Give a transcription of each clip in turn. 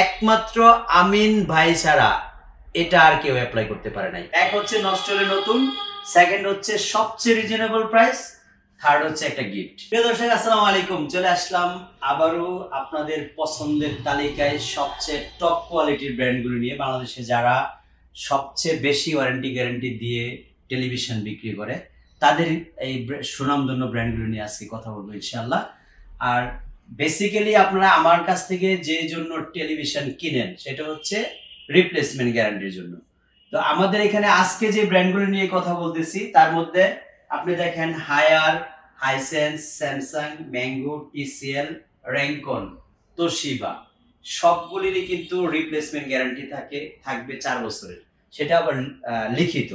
একমাত্র আমিন ভাই ছাড়া এটা আর কেউ অ্যাপ্লাই করতে পারে নাই। এক হচ্ছে নষ্ট হলে নতুন, সেকেন্ড হচ্ছে সবচেয়ে রিজনেবল প্রাইস, থার্ড হচ্ছে একটা গিফট। প্রিয় দর্শক আসসালামু আলাইকুম, চলে আসলাম আবারও আপনাদের পছন্দের তালিকায় সবচেয়ে টপ কোয়ালিটির ব্র্যান্ডগুলো নিয়ে। বাংলাদেশে যারা সবচেয়ে বেশি ওয়ারেন্টি গ্যারান্টি দিয়ে টেলিভিশন বিক্রি করে তাদের এই সুনামধন্য ব্র্যান্ডগুলো নিয়ে আজকে কথা বলবো ইনশাআল্লাহ। আর বেসিক্যালি আপনারা আমার কাছ থেকে যে জন্য টেলিভিশন কিনেন সেটা হচ্ছে রিপ্লেসমেন্ট গ্যারান্টির জন্য। তো আমাদের এখানে আজকে যে ব্র্যান্ডগুলো নিয়ে কথা বলতেছি তার মধ্যে আপনি দেখেন Haier, Hisense, Samsung, Mango, TCL, Rancon, Toshiba সবগুলিরই কিন্তু রিপ্লেসমেন্ট গ্যারান্টি থাকবে 4 বছরের, সেটা আবার লিখিত।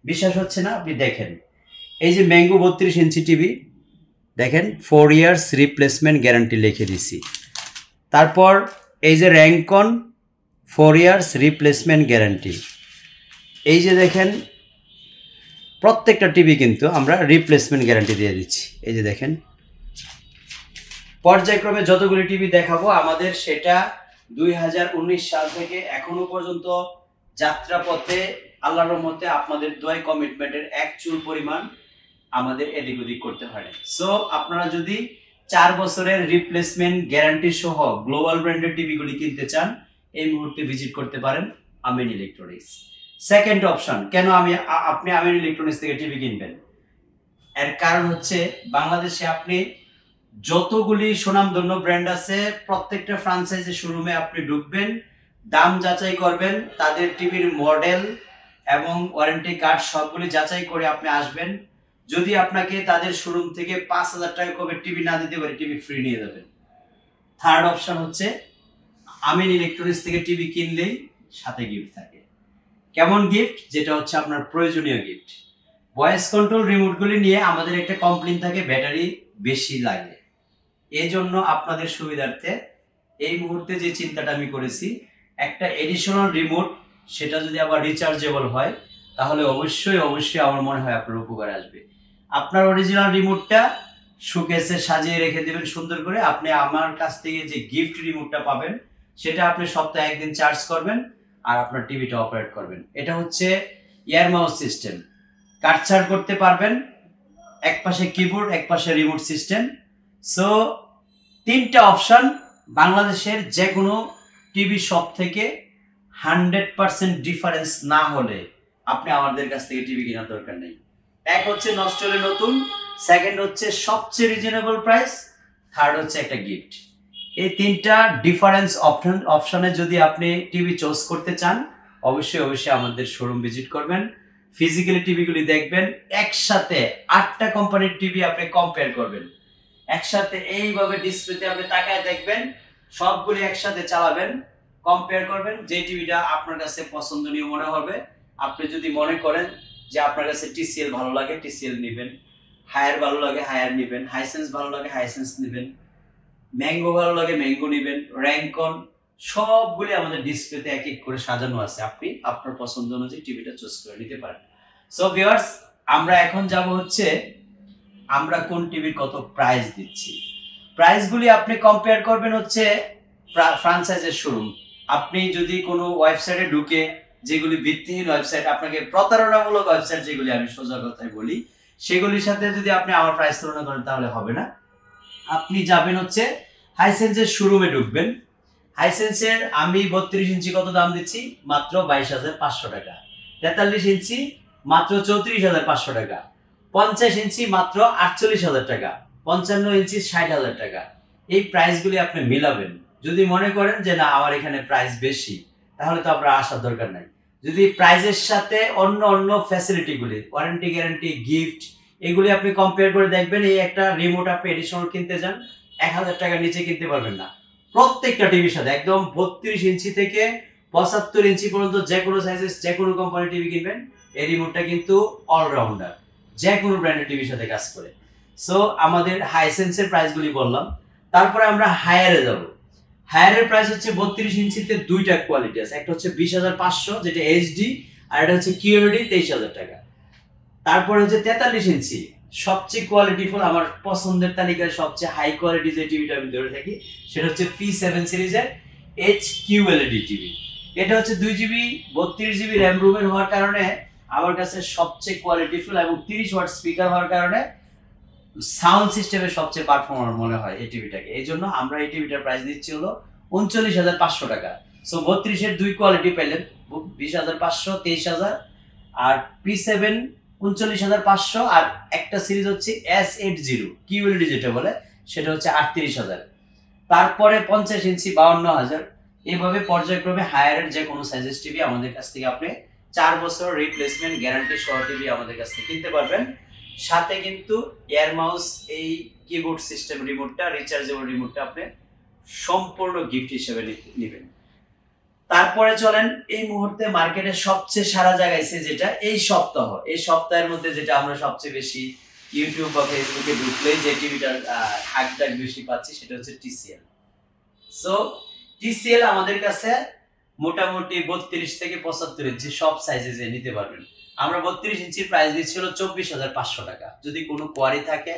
বিশ্বাস হচ্ছে না? আপনি দেখেন এই যে ম্যাঙ্গো 32 ইঞ্চি টিভি দেখেন 4 ইয়ার্স রিপ্লেসমেন্ট গ্যারান্টি লিখে দিছি। তারপর এই যে র্যাঙ্কন 4 ইয়ার্স রিপ্লেসমেন্ট গ্যারান্টি। এই যে দেখেন প্রত্যেকটা টিভি কিন্তু আমরা রিপ্লেসমেন্ট গ্যারান্টি দিয়ে দিচ্ছি। এই যে দেখেন পর্যায়ক্রমে যতগুলি টিভি দেখাবো আমাদের সেটা 2019 সাল থেকে এখনো পর্যন্ত যাত্রাপথে আল্লাহর রহমতে আপনাদের দোয়ায় কমিটমেন্টের এক চুল পরিমাণ আমাদের এদিক ওদিক করতে হয়। সো আপনারা যদি 4 বছরের রিপ্লেসমেন্ট গ্যারান্টি সহ গ্লোবাল ব্র্যান্ডের টিভিগুলি কিনতে চান এই মুহূর্তে ভিজিট করতে পারেন আমিন ইলেকট্রনিক্স। সেকেন্ড অপশন, কেন আপনি আমিন ইলেকট্রনিক্স থেকে টিভি কিনবেন? এর কারণ হচ্ছে বাংলাদেশে আপনি যতগুলি সুনামধন্য ব্র্যান্ড আছে প্রত্যেকটা ফ্র্যাঞ্চাইজি শোরুমে আপনি ঢুকবেন, দাম যাচাই করবেন, তাদের টিভির মডেল এবং ওয়ারেন্টি কার্ড সবগুলি যাচাই করে আপনি আসবেন। যদি আপনাকে তাদের শোরুম থেকে 5,000 টাকা কমে টিভি না দিতে পারে টিভি ফ্রি নিয়ে যাবেন। থার্ড অপশন হচ্ছে আমিন ইলেকট্রনিক্স থেকে টিভি কিনলেই সাথে গিফট থাকে। কেমন গিফট? যেটা হচ্ছে আপনার প্রয়োজনীয় গিফট। ভয়েস কন্ট্রোল রিমোটগুলি নিয়ে আমাদের একটা কমপ্লেইন থাকে ব্যাটারি বেশি লাগে। এই জন্য আপনাদের সুবিধার্থে এই মুহূর্তে যে চিন্তাটা আমি করেছি, একটা এডিশনাল রিমোট, সেটা যদি আবার রিচার্জেবল হয় তাহলে অবশ্যই আমার মনে হয় আপনার উপকারে আসবে। আপনার অরিজিনাল রিমোটটা শোকেসে সাজিয়ে রেখে দেবেন সুন্দর করে। আপনি আমার কাছ থেকে যে গিফট রিমোটটা পাবেন সেটা আপনি সপ্তাহে একদিন চার্জ করবেন আর আপনার টিভিটা অপারেট করবেন। এটা হচ্ছে এয়ার মাউস সিস্টেম, কাটছাড় করতে পারবেন, এক পাশে কিবোর্ড এক পাশে রিমোট সিস্টেম। সো 3টা অপশন, বাংলাদেশের যে কোনো টিভি শপ থেকে 100% ডিফারেন্স না হলে আপনি আমাদের কাছ থেকে টিভি কেনার দরকার নেই। এক হচ্ছে নষ্ট হলে নতুন, সেকেন্ড হচ্ছে সবচেয়ে রিজনেবল প্রাইস, থার্ড হচ্ছে একটা গিফট। এই 3টা ডিফারেন্স অপশনে যদি আপনি টিভি চয়েস করতে চান অবশ্যই আমাদের শোরুম ভিজিট করবেন, ফিজিক্যালি টিভিগুলি দেখবেন, একসাথে 8টা কোম্পানির টিভি আপনি কম্পেয়ার করবেন, একসাথে এইভাবে ডিসপ্লেতে আপনি তাকায় দেখবেন, সবগুলি একসাথে চালাবেন, কম্পেয়ার করবেন। যে টিভিটা আপনার কাছে পছন্দনীয় মনে হবে, আপনি যদি মনে করেন যে আপনার কাছে টিসিএল ভালো লাগে টিসিএল নেবেন, হায়ার ভালো লাগে হায়ার নেবেন, হাইসেন্স ভালো লাগে হাইসেন্স নেবেন, ম্যাঙ্গো ভালো লাগে ম্যাঙ্গো নেবেন, র্যাঙ্কন, সবগুলি আমাদের ডিসপ্লেতে এক এক করে সাজানো আছে। আপনি আপনার পছন্দ অনুযায়ী টিভিটা চুজ করে নিতে পারেন। সো ভিউয়ার্স, আমরা এখন যাব হচ্ছে আমরা কোন টিভির কত প্রাইস দিচ্ছি। প্রাইসগুলি আপনি কম্পেয়ার করবেন হচ্ছে ফ্র্যাঞ্চাইজের শোরুম। আপনি যদি কোনো ওয়েবসাইটে ঢুকে, যেগুলি ভিত্তিহীন ওয়েবসাইট, আপনাকে প্রতারণামূলক ওয়েবসাইট যেগুলি আমি সোজা কথায় বলি, সেগুলির সাথে যদি আপনি আমার প্রাইস তুলনা করেন তাহলে হবে না। আপনি যাবেন হচ্ছে হাইসেন্সের শোরুমে ঢুকবেন। হাইসেন্সের আমি 32 ইঞ্চি কত দাম দিচ্ছি? মাত্র 22,500 টাকা। 43 ইঞ্চি মাত্র 34,500 টাকা। 50 ইঞ্চি মাত্র 48,000 টাকা। 55 ইঞ্চি 60,000 টাকা। এই প্রাইসগুলি আপনি মিলাবেন। যদি মনে করেন যে না আমার এখানে প্রাইস বেশি, তাহলে তো আপনার আসার দরকার নাই। যদি প্রাইসের সাথে অন্য ফ্যাসিলিটিগুলি, ওয়ারেন্টি গ্যারান্টি, গিফট, এগুলি আপনি কম্পেয়ার করে দেখবেন। এই একটা রিমোট আপনি এডিশনাল কিনতে যান 1,000 টাকার নিচে কিনতে পারবেন না। প্রত্যেকটা টিভির সাথে একদম 32 ইঞ্চি থেকে 75 ইঞ্চি পর্যন্ত যে কোনো সাইজের যে কোনো কোম্পানির টিভি কিনবেন, এই রিমোটটা কিন্তু অলরাউন্ডার, যে কোনো ব্র্যান্ডের টিভির সাথে কাজ করে। সো আমাদের হাইসেন্সের প্রাইসগুলি বললাম। তারপরে আমরা হায়ারে যাব। হায়ারের প্রাইস হচ্ছে 32 ইঞ্চিতে 2টা কোয়ালিটি আছে, একটা হচ্ছে 20,500 যেটা এইচডি, আর এটা হচ্ছে কিউডি 23,000 টাকা। তারপরে হচ্ছে 43 ইঞ্চি সবচেয়ে কোয়ালিটিফুল, আমার পছন্দের তালিকার সবচেয়ে হাই কোয়ালিটি যে টিভিটা আমি ধরে থাকি সেটা হচ্ছে P7 সিরিজের এইচ কিউএলইডি টিভি। এটা হচ্ছে 2 জিবি 32 জিবি র্যাম রুমের হওয়ার কারণে আমার কাছে সবচেয়ে কোয়ালিটিফুল এবং 30 ওয়াট স্পিকার হওয়ার কারণে সাউন্ড সিস্টেমের সবচেয়ে পারফর্মার মনে হয় এই টিভিটাকে। এই জন্য আমরা এই টিভিটার প্রাইস দিচ্ছি হলো 39,500 টাকা। সো 32-এর দুই কোয়ালিটি পেলেন, 20,500, 23,000। আর P7 39,500, আর একটা সিরিজ হচ্ছে S80 কিউএলইডি যেটা বলে সেটা হচ্ছে 38,000। তারপরে 50 ইঞ্চি 52,000। এইভাবে পর্যায়ক্রমে হায়ারের যে কোনো সাইজের টিভি আমাদের কাছ থেকে আপনি 4 বছর রিপ্লেসমেন্ট গ্যারান্টি সহ টিভি আমাদের কাছ থেকে কিনতে পারবেন। সাথে কিন্তু এয়ার মাউস, এই কিবোর্ড সিস্টেম রিমোটটা, রিচার্জেবল রিমোটটা আপনি সম্পূর্ণ গিফট হিসেবে নেবেন। তারপরে চলেন এই মুহূর্তে মার্কেটে সবচেয়ে সারা জায়গায়ছে যেটা এই সপ্তাহের মধ্যে যেটা আমরা সবচেয়ে বেশি ইউটিউব বা ফেসবুকে ঢুকলে যে টিভিটার হাইপটা বেশি পাচ্ছি সেটা হচ্ছে টিসিএল। সো টিসিএল আমাদের কাছে মোটামুটি 32 থেকে 75 ইঞ্চি সব সাইজে যে নিতে পারবেন। আমরা 32 ইঞ্চির প্রাইস দিচ্ছিল 24,500 টাকা। যদি কোনো কোয়ারি থাকে